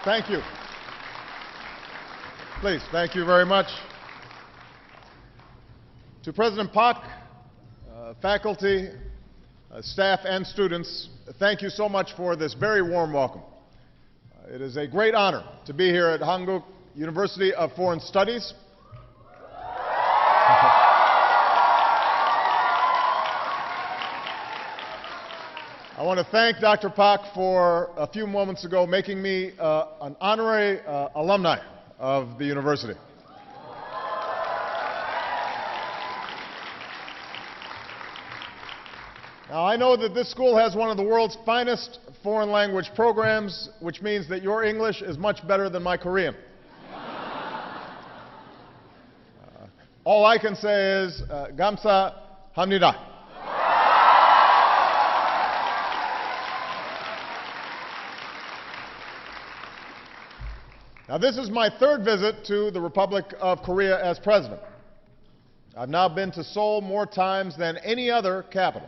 Thank you. Please, thank you very much. To President Barck, faculty, staff, and students, thank you so much for this very warm welcome. It is a great honor to be here at Hankuk University of Foreign Studies. I want to thank Dr. Barck for a few moments ago making me an honorary alumni of the university. Now, I know that this school has one of the world's finest foreign language programs, which means that your English is much better than my Korean. All I can say is, 감사합니다. Now, this is my third visit to the Republic of Korea as president. I've now been to Seoul more times than any other capital,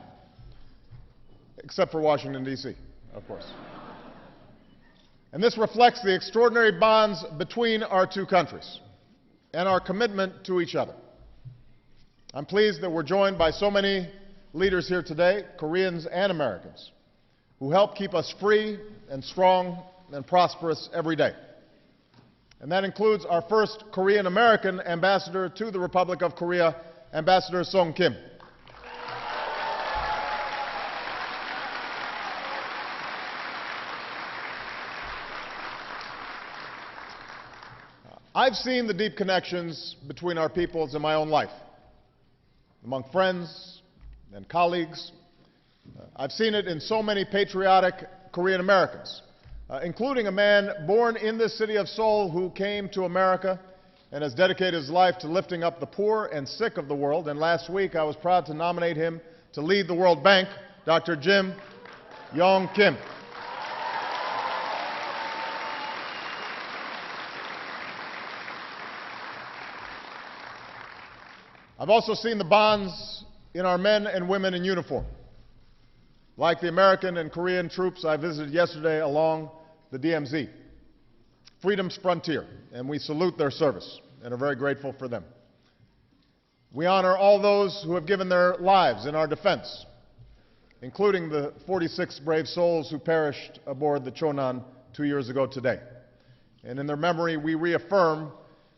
except for Washington, D.C., of course. And this reflects the extraordinary bonds between our two countries and our commitment to each other. I'm pleased that we're joined by so many leaders here today, Koreans and Americans, who help keep us free and strong and prosperous every day. And that includes our first Korean-American ambassador to the Republic of Korea, Ambassador Song Kim. I've seen the deep connections between our peoples in my own life, among friends and colleagues. I've seen it in so many patriotic Korean Americans, including a man born in this city of Seoul who came to America and has dedicated his life to lifting up the poor and sick of the world. And last week, I was proud to nominate him to lead the World Bank, Dr. Jim Yong Kim. I've also seen the bonds in our men and women in uniform, like the American and Korean troops I visited yesterday along the DMZ, freedom's frontier, and we salute their service and are very grateful for them. We honor all those who have given their lives in our defense, including the 46 brave souls who perished aboard the Chonan 2 years ago today. And in their memory, we reaffirm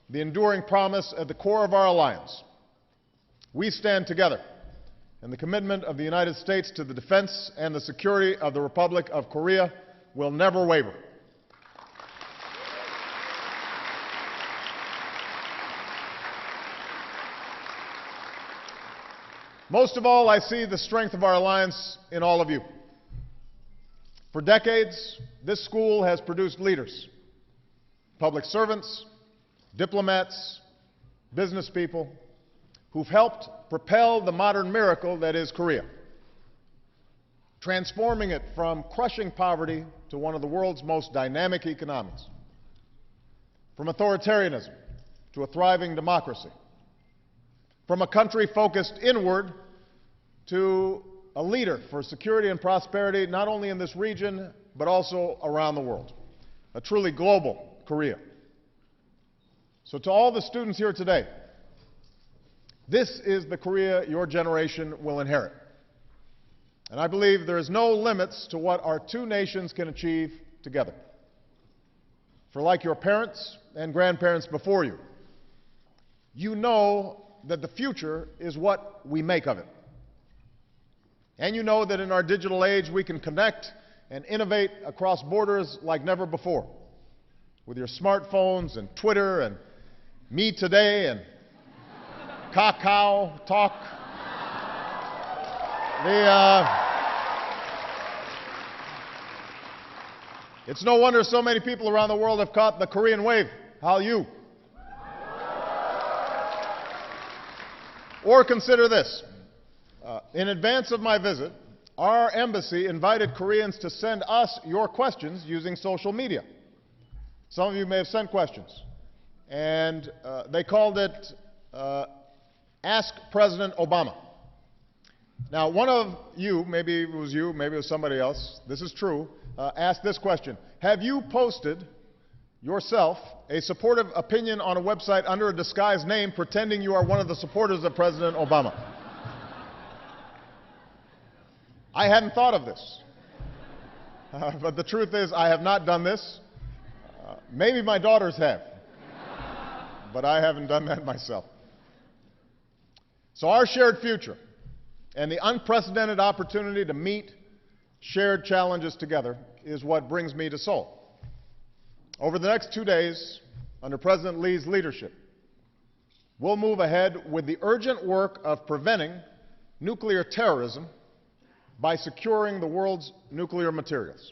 the enduring promise at the core of our alliance. We stand together, and the commitment of the United States to the defense and the security of the Republic of Korea will never waver. Most of all, I see the strength of our alliance in all of you. For decades, this school has produced leaders, public servants, diplomats, business people, who've helped propel the modern miracle that is Korea, transforming it from crushing poverty to one of the world's most dynamic economies, from authoritarianism to a thriving democracy, from a country focused inward to a leader for security and prosperity not only in this region but also around the world, a truly global Korea. So to all the students here today, this is the Korea your generation will inherit. And I believe there is no limits to what our two nations can achieve together. For like your parents and grandparents before you, you know that the future is what we make of it. And you know that in our digital age we can connect and innovate across borders like never before, with your smartphones and Twitter and Me Today and Kakao Talk. It's no wonder so many people around the world have caught the Korean wave. How you? Or consider this. In advance of my visit, our embassy invited Koreans to send us your questions using social media. Some of you may have sent questions. And they called it Ask President Obama. Now, one of you, maybe it was somebody else, this is true, asked this question: have you posted yourself a supportive opinion on a website under a disguised name, pretending you are one of the supporters of President Obama. I hadn't thought of this. But the truth is, I have not done this. Maybe my daughters have. But I haven't done that myself. So our shared future and the unprecedented opportunity to meet shared challenges together is what brings me to Seoul. Over the next 2 days, under President Lee's leadership, we'll move ahead with the urgent work of preventing nuclear terrorism by securing the world's nuclear materials.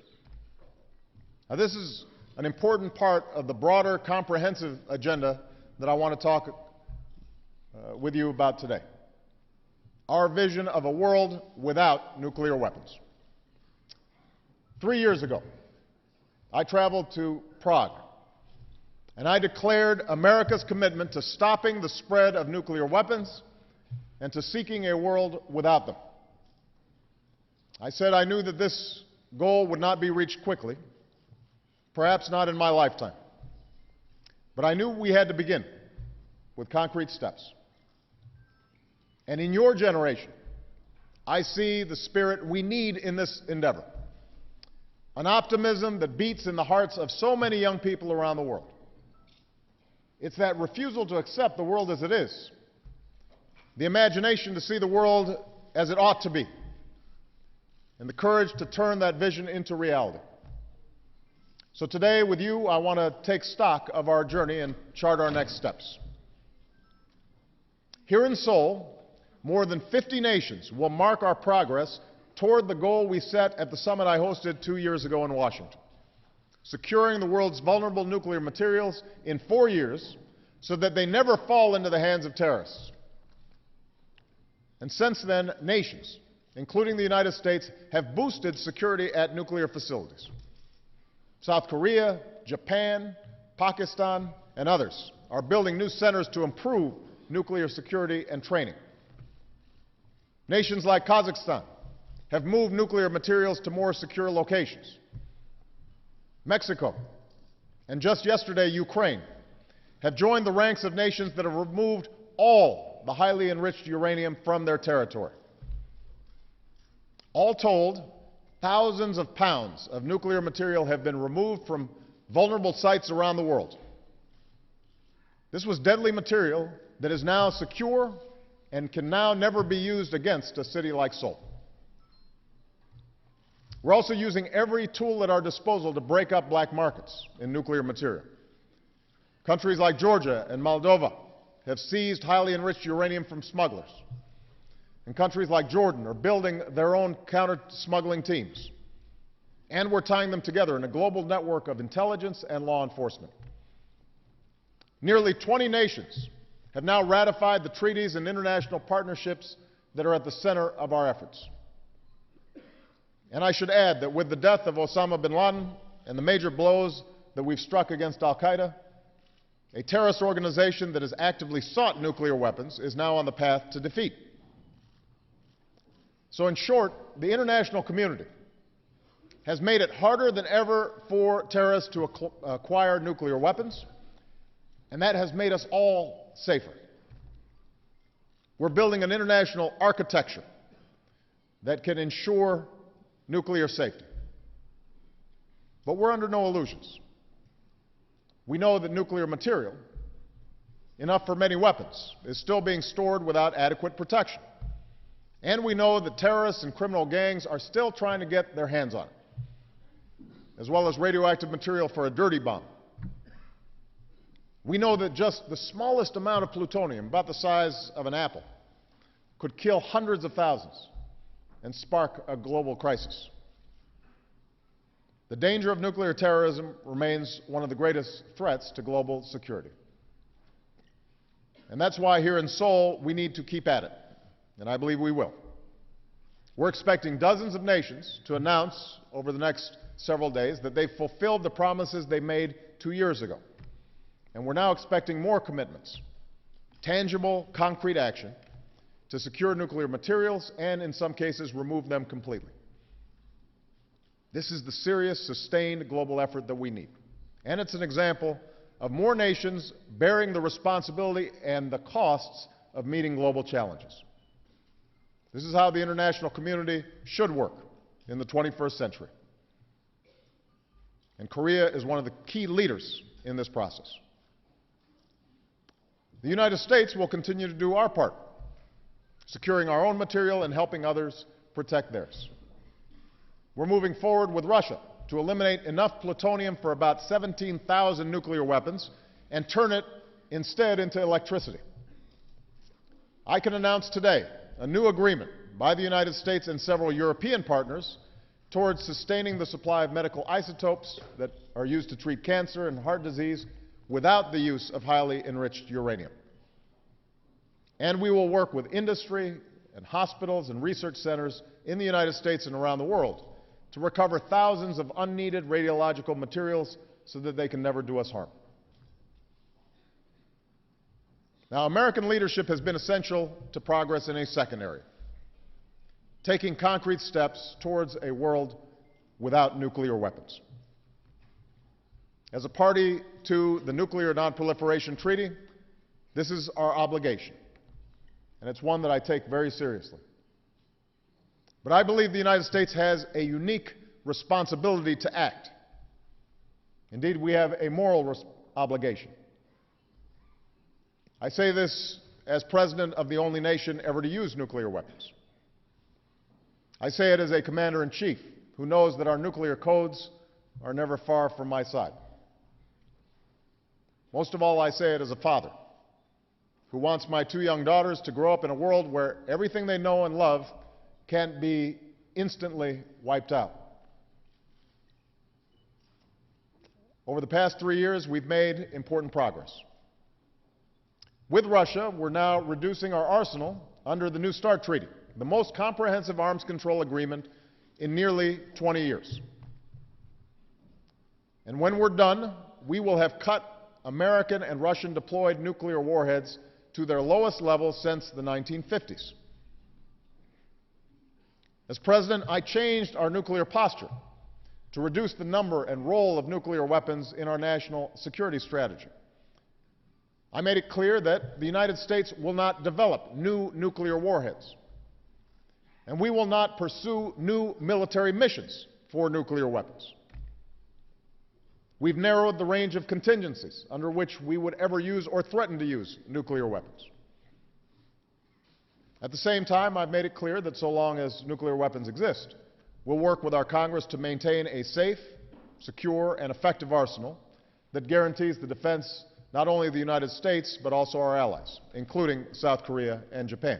Now, this is an important part of the broader, comprehensive agenda that I want to talk with you about today. Our vision of a world without nuclear weapons. 3 years ago, I traveled to Prague, and I declared America's commitment to stopping the spread of nuclear weapons and to seeking a world without them. I said I knew that this goal would not be reached quickly, perhaps not in my lifetime. But I knew we had to begin with concrete steps. And in your generation, I see the spirit we need in this endeavor. An optimism that beats in the hearts of so many young people around the world. It's that refusal to accept the world as it is, the imagination to see the world as it ought to be, and the courage to turn that vision into reality. So today, with you, I want to take stock of our journey and chart our next steps. Here in Seoul, more than 50 nations will mark our progress toward the goal we set at the summit I hosted 2 years ago in Washington, securing the world's vulnerable nuclear materials in 4 years so that they never fall into the hands of terrorists. And since then, nations, including the United States, have boosted security at nuclear facilities. South Korea, Japan, Pakistan, and others are building new centers to improve nuclear security and training. Nations like Kazakhstan have moved nuclear materials to more secure locations. Mexico, and just yesterday, Ukraine, have joined the ranks of nations that have removed all the highly enriched uranium from their territory. All told, thousands of pounds of nuclear material have been removed from vulnerable sites around the world. This was deadly material that is now secure and can now never be used against a city like Seoul. We're also using every tool at our disposal to break up black markets in nuclear material. Countries like Georgia and Moldova have seized highly enriched uranium from smugglers. And countries like Jordan are building their own counter-smuggling teams. And we're tying them together in a global network of intelligence and law enforcement. Nearly 20 nations have now ratified the treaties and international partnerships that are at the center of our efforts. And I should add that with the death of Osama bin Laden and the major blows that we've struck against al-Qaeda, a terrorist organization that has actively sought nuclear weapons is now on the path to defeat. So in short, the international community has made it harder than ever for terrorists to acquire nuclear weapons, and that has made us all safer. We're building an international architecture that can ensure nuclear safety. But we're under no illusions. We know that nuclear material, enough for many weapons, is still being stored without adequate protection. And we know that terrorists and criminal gangs are still trying to get their hands on it, as well as radioactive material for a dirty bomb. We know that just the smallest amount of plutonium, about the size of an apple, could kill hundreds of thousands and spark a global crisis. The danger of nuclear terrorism remains one of the greatest threats to global security. And that's why here in Seoul, we need to keep at it. And I believe we will. We're expecting dozens of nations to announce over the next several days that they've fulfilled the promises they made 2 years ago. And we're now expecting more commitments, tangible, concrete action to secure nuclear materials and, in some cases, remove them completely. This is the serious, sustained global effort that we need. And it's an example of more nations bearing the responsibility and the costs of meeting global challenges. This is how the international community should work in the 21st century. And Korea is one of the key leaders in this process. The United States will continue to do our part, securing our own material and helping others protect theirs. We're moving forward with Russia to eliminate enough plutonium for about 17,000 nuclear weapons and turn it instead into electricity. I can announce today a new agreement by the United States and several European partners towards sustaining the supply of medical isotopes that are used to treat cancer and heart disease without the use of highly enriched uranium. And we will work with industry and hospitals and research centers in the United States and around the world to recover thousands of unneeded radiological materials so that they can never do us harm. Now, American leadership has been essential to progress in a second area, taking concrete steps towards a world without nuclear weapons. As a party to the Nuclear Non-Proliferation Treaty, this is our obligation, and it's one that I take very seriously. But I believe the United States has a unique responsibility to act. Indeed, we have a moral obligation. I say this as president of the only nation ever to use nuclear weapons. I say it as a commander-in-chief who knows that our nuclear codes are never far from my side. Most of all, I say it as a father who wants my two young daughters to grow up in a world where everything they know and love can't be instantly wiped out. Over the past 3 years, we've made important progress. With Russia, we're now reducing our arsenal under the New START Treaty, the most comprehensive arms control agreement in nearly 20 years. And when we're done, we will have cut American and Russian deployed nuclear warheads to their lowest levels since the 1950s. As president, I changed our nuclear posture to reduce the number and role of nuclear weapons in our national security strategy. I made it clear that the United States will not develop new nuclear warheads, and we will not pursue new military missions for nuclear weapons. We've narrowed the range of contingencies under which we would ever use or threaten to use nuclear weapons. At the same time, I've made it clear that so long as nuclear weapons exist, we'll work with our Congress to maintain a safe, secure, and effective arsenal that guarantees the defense not only of the United States, but also our allies, including South Korea and Japan.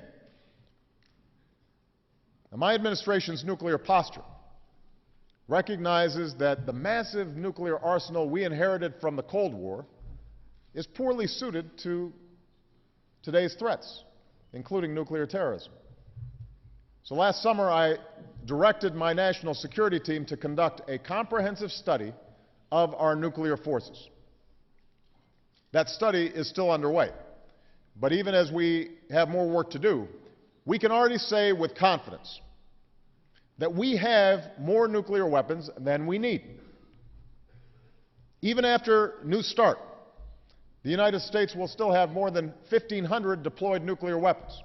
Now, my administration's nuclear posture recognizes that the massive nuclear arsenal we inherited from the Cold War is poorly suited to today's threats, including nuclear terrorism. So last summer, I directed my national security team to conduct a comprehensive study of our nuclear forces. That study is still underway, but even as we have more work to do, we can already say with confidence that we have more nuclear weapons than we need. Even after New START, the United States will still have more than 1,500 deployed nuclear weapons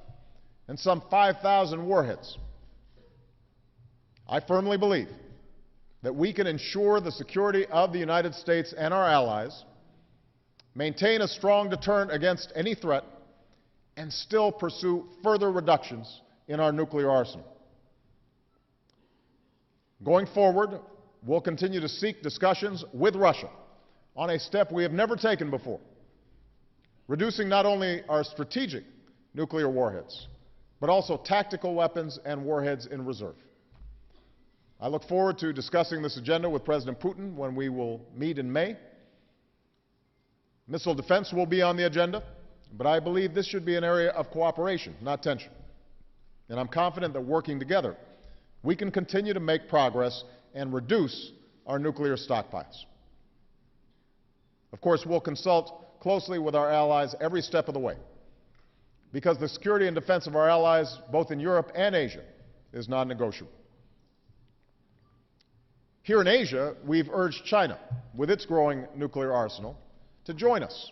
and some 5,000 warheads. I firmly believe that we can ensure the security of the United States and our allies, maintain a strong deterrent against any threat, and still pursue further reductions in our nuclear arsenal. Going forward, we'll continue to seek discussions with Russia on a step we have never taken before, reducing not only our strategic nuclear warheads, but also tactical weapons and warheads in reserve. I look forward to discussing this agenda with President Putin when we will meet in May. Missile defense will be on the agenda, but I believe this should be an area of cooperation, not tension. And I'm confident that working together, we can continue to make progress and reduce our nuclear stockpiles. Of course, we'll consult closely with our allies every step of the way, because the security and defense of our allies, both in Europe and Asia, is non-negotiable. Here in Asia, we've urged China, with its growing nuclear arsenal, to join us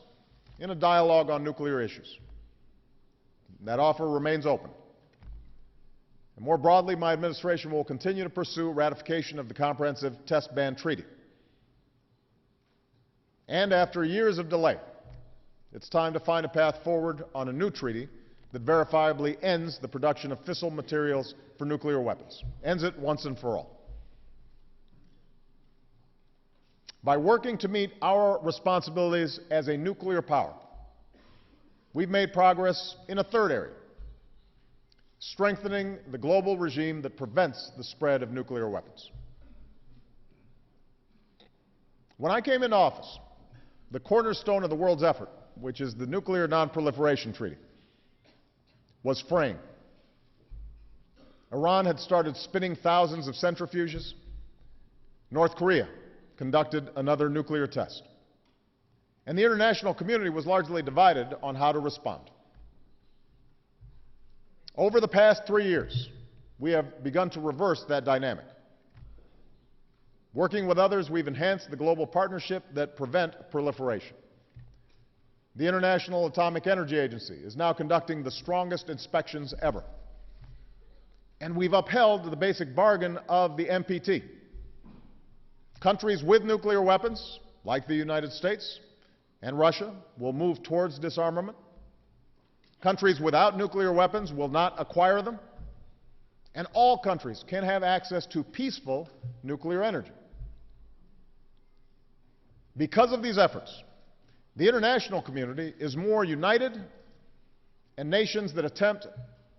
in a dialogue on nuclear issues. That offer remains open. And more broadly, my administration will continue to pursue ratification of the Comprehensive Test Ban Treaty. And after years of delay, it's time to find a path forward on a new treaty that verifiably ends the production of fissile materials for nuclear weapons, ends it once and for all. By working to meet our responsibilities as a nuclear power, we've made progress in a third area: strengthening the global regime that prevents the spread of nuclear weapons. When I came into office, the cornerstone of the world's effort, which is the Nuclear Non-Proliferation Treaty, was framed. Iran had started spinning thousands of centrifuges. North Korea conducted another nuclear test. And the international community was largely divided on how to respond. Over the past 3 years, we have begun to reverse that dynamic. Working with others, we've enhanced the global partnership that prevent proliferation. The International Atomic Energy Agency is now conducting the strongest inspections ever. And we've upheld the basic bargain of the NPT. Countries with nuclear weapons, like the United States and Russia, will move towards disarmament. Countries without nuclear weapons will not acquire them. And all countries can have access to peaceful nuclear energy. Because of these efforts, the international community is more united, and nations that attempt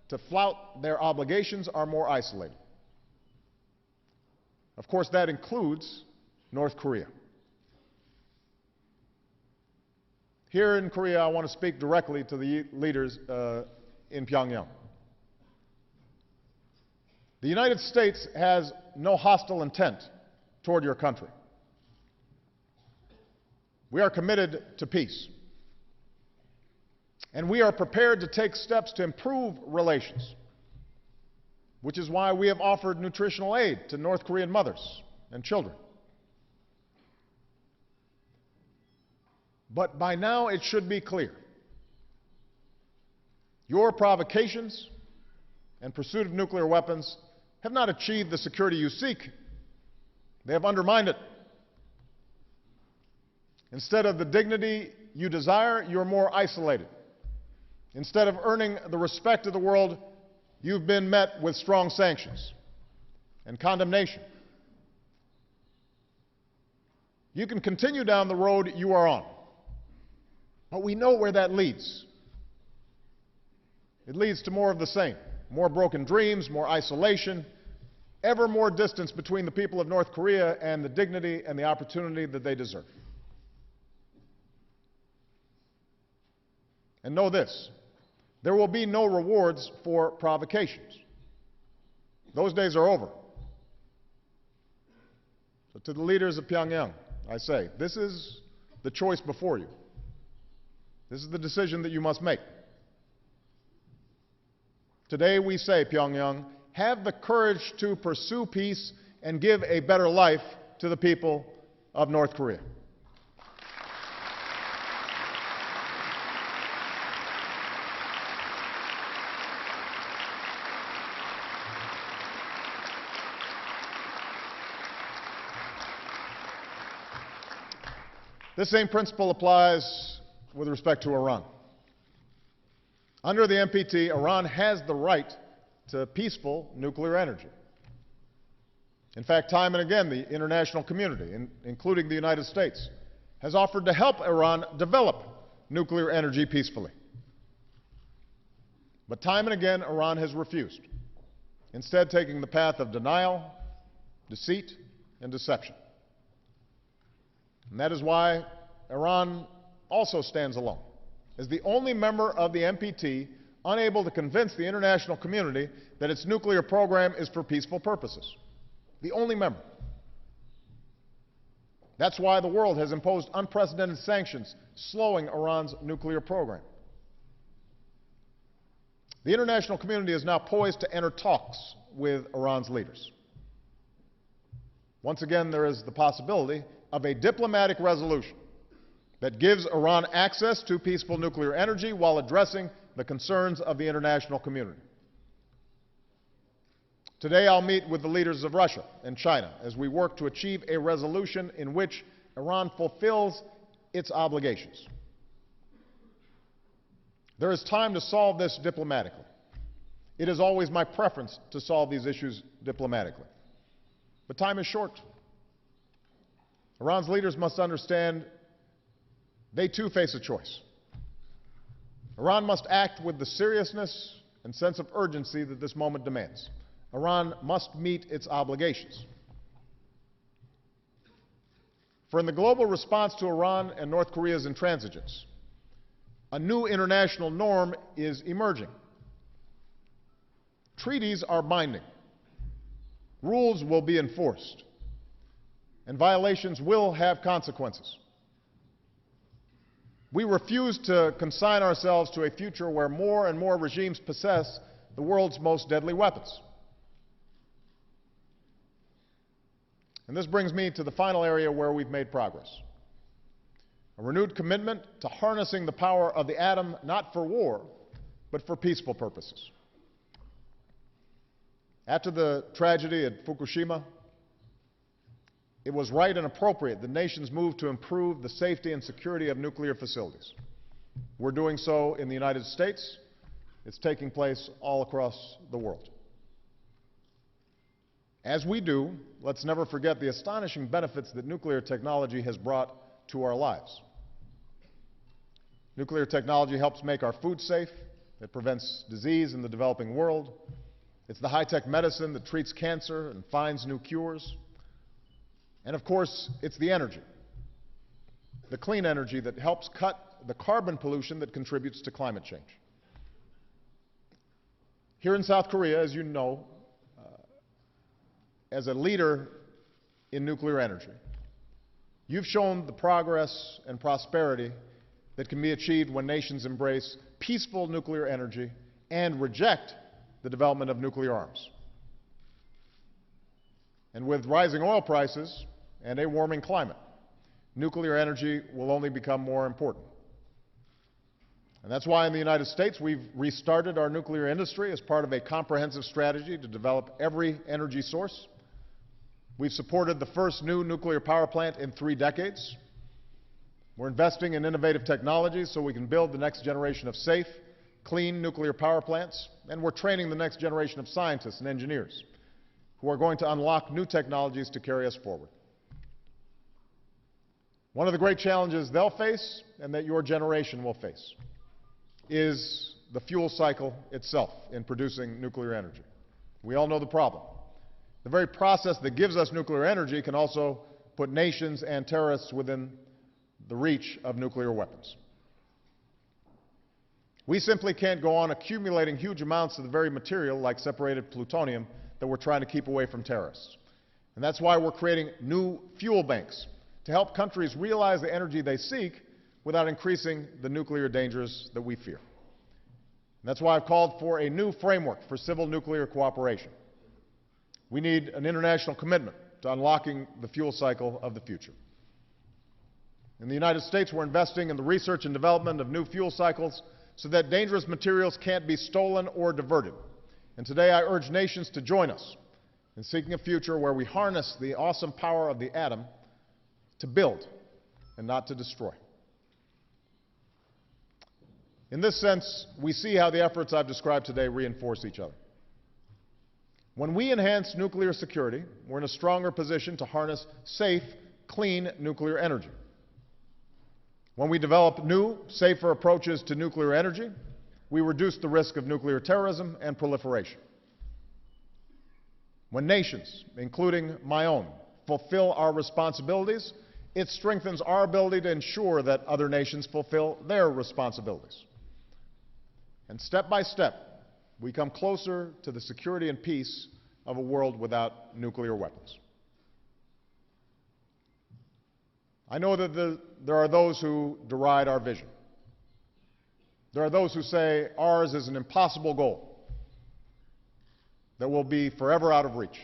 to flout their obligations are more isolated. Of course, that includes North Korea. Here in Korea, I want to speak directly to the leaders in Pyongyang. The United States has no hostile intent toward your country. We are committed to peace. And we are prepared to take steps to improve relations, which is why we have offered nutritional aid to North Korean mothers and children. But by now it should be clear: your provocations and pursuit of nuclear weapons have not achieved the security you seek. They have undermined it. Instead of the dignity you desire, you're more isolated. Instead of earning the respect of the world, you've been met with strong sanctions and condemnation. You can continue down the road you are on, but we know where that leads. It leads to more of the same: more broken dreams, more isolation, ever more distance between the people of North Korea and the dignity and the opportunity that they deserve. And know this: there will be no rewards for provocations. Those days are over. So to the leaders of Pyongyang, I say, this is the choice before you. This is the decision that you must make. Today we say, Pyongyang, have the courage to pursue peace and give a better life to the people of North Korea. This same principle applies with respect to Iran. Under the NPT, Iran has the right to peaceful nuclear energy. In fact, time and again, the international community, including the United States, has offered to help Iran develop nuclear energy peacefully. But time and again, Iran has refused, instead taking the path of denial, deceit, and deception. And that is why Iran also stands alone, as the only member of the NPT unable to convince the international community that its nuclear program is for peaceful purposes. The only member. That's why the world has imposed unprecedented sanctions, slowing Iran's nuclear program. The international community is now poised to enter talks with Iran's leaders. Once again, there is the possibility of a diplomatic resolution that gives Iran access to peaceful nuclear energy while addressing the concerns of the international community. Today, I'll meet with the leaders of Russia and China as we work to achieve a resolution in which Iran fulfills its obligations. There is time to solve this diplomatically. It is always my preference to solve these issues diplomatically. But time is short. Iran's leaders must understand they too face a choice. Iran must act with the seriousness and sense of urgency that this moment demands. Iran must meet its obligations. For in the global response to Iran and North Korea's intransigence, a new international norm is emerging. Treaties are binding. Rules will be enforced. And violations will have consequences. We refuse to consign ourselves to a future where more and more regimes possess the world's most deadly weapons. And this brings me to the final area where we've made progress. A renewed commitment to harnessing the power of the atom, not for war, but for peaceful purposes. After the tragedy at Fukushima, it was right and appropriate that nations moved to improve the safety and security of nuclear facilities. We're doing so in the United States. It's taking place all across the world. As we do, let's never forget the astonishing benefits that nuclear technology has brought to our lives. Nuclear technology helps make our food safe. It prevents disease in the developing world. It's the high-tech medicine that treats cancer and finds new cures. And of course, it's the energy, the clean energy that helps cut the carbon pollution that contributes to climate change. Here in South Korea, as you know, as a leader in nuclear energy, you've shown the progress and prosperity that can be achieved when nations embrace peaceful nuclear energy and reject the development of nuclear arms. And with rising oil prices and a warming climate, nuclear energy will only become more important. And that's why in the United States we've restarted our nuclear industry as part of a comprehensive strategy to develop every energy source. We've supported the first new nuclear power plant in 3 decades. We're investing in innovative technologies so we can build the next generation of safe, clean nuclear power plants, and we're training the next generation of scientists and engineers who are going to unlock new technologies to carry us forward. One of the great challenges they'll face, and that your generation will face, is the fuel cycle itself in producing nuclear energy. We all know the problem. The very process that gives us nuclear energy can also put nations and terrorists within the reach of nuclear weapons. We simply can't go on accumulating huge amounts of the very material, like separated plutonium, that we're trying to keep away from terrorists. And that's why we're creating new fuel banks to help countries realize the energy they seek without increasing the nuclear dangers that we fear. And that's why I've called for a new framework for civil nuclear cooperation. We need an international commitment to unlocking the fuel cycle of the future. In the United States, we're investing in the research and development of new fuel cycles so that dangerous materials can't be stolen or diverted. And today I urge nations to join us in seeking a future where we harness the awesome power of the atom to build and not to destroy. In this sense, we see how the efforts I've described today reinforce each other. When we enhance nuclear security, we're in a stronger position to harness safe, clean nuclear energy. When we develop new, safer approaches to nuclear energy, we reduce the risk of nuclear terrorism and proliferation. When nations, including my own, fulfill our responsibilities, it strengthens our ability to ensure that other nations fulfill their responsibilities. And step by step, we come closer to the security and peace of a world without nuclear weapons. I know that there are those who deride our vision. There are those who say ours is an impossible goal that will be forever out of reach.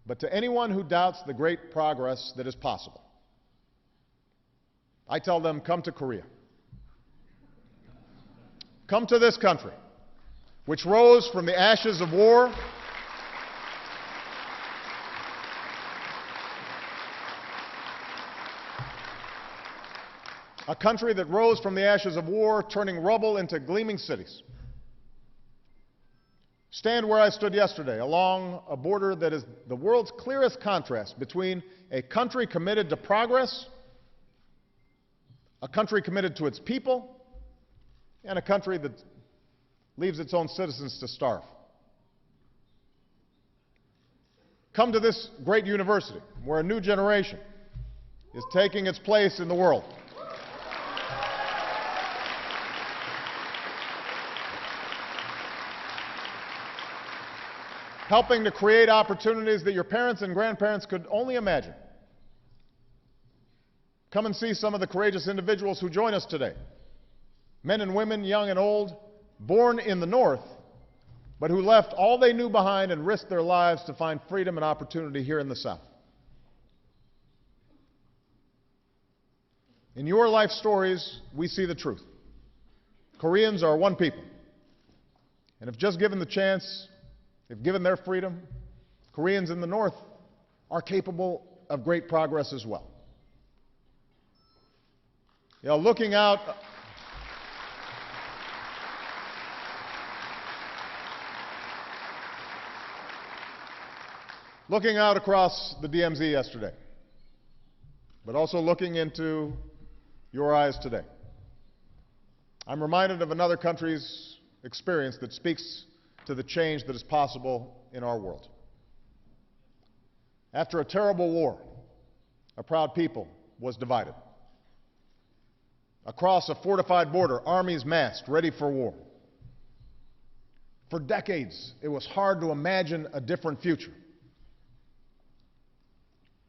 But to anyone who doubts the great progress that is possible, I tell them, come to Korea. Come to this country, which rose from the ashes of war, a country that rose from the ashes of war, turning rubble into gleaming cities. Stand where I stood yesterday, along a border that is the world's clearest contrast between a country committed to progress, a country committed to its people, and a country that leaves its own citizens to starve. Come to this great university, where a new generation is taking its place in the world. Helping to create opportunities that your parents and grandparents could only imagine. Come and see some of the courageous individuals who join us today. Men and women, young and old, born in the North, but who left all they knew behind and risked their lives to find freedom and opportunity here in the South. In your life stories, we see the truth. Koreans are one people. And if just given the chance, if given their freedom, Koreans in the North are capable of great progress as well. You know, looking out across the DMZ yesterday, but also looking into your eyes today, I'm reminded of another country's experience that speaks to the change that is possible in our world. After a terrible war, a proud people was divided. Across a fortified border, armies massed, ready for war. For decades, it was hard to imagine a different future.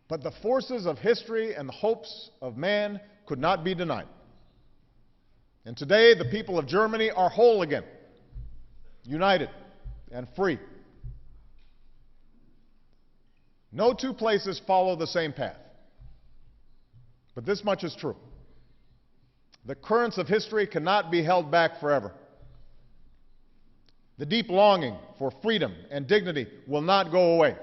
But the forces of history and the hopes of man could not be denied. And today, the people of Germany are whole again, united and free. No two places follow the same path. But this much is true. The currents of history cannot be held back forever. The deep longing for freedom and dignity will not go away.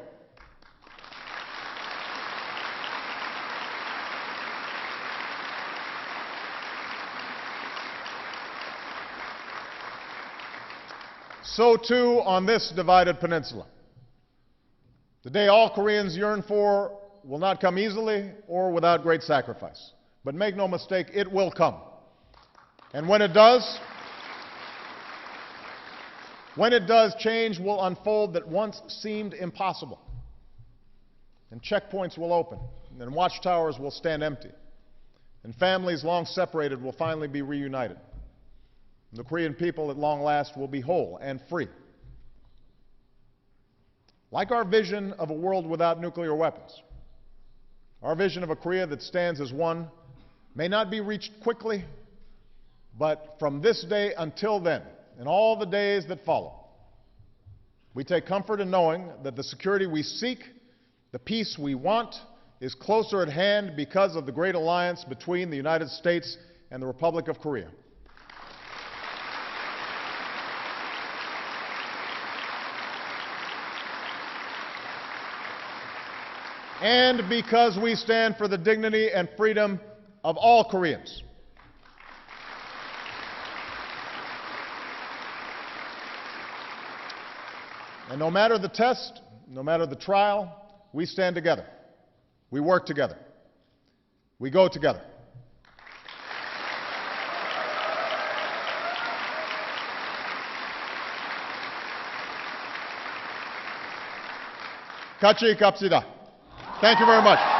So too on this divided peninsula. The day all Koreans yearn for will not come easily or without great sacrifice. But make no mistake, it will come. And when it does, change will unfold that once seemed impossible. And checkpoints will open, and watchtowers will stand empty, and families long separated will finally be reunited. The Korean people at long last will be whole and free. Like our vision of a world without nuclear weapons, our vision of a Korea that stands as one may not be reached quickly, but from this day until then, and all the days that follow, we take comfort in knowing that the security we seek, the peace we want, is closer at hand because of the great alliance between the United States and the Republic of Korea. And because we stand for the dignity and freedom of all Koreans. And no matter the test, no matter the trial, we stand together. We work together. We go together. 같이 갑시다. Thank you very much.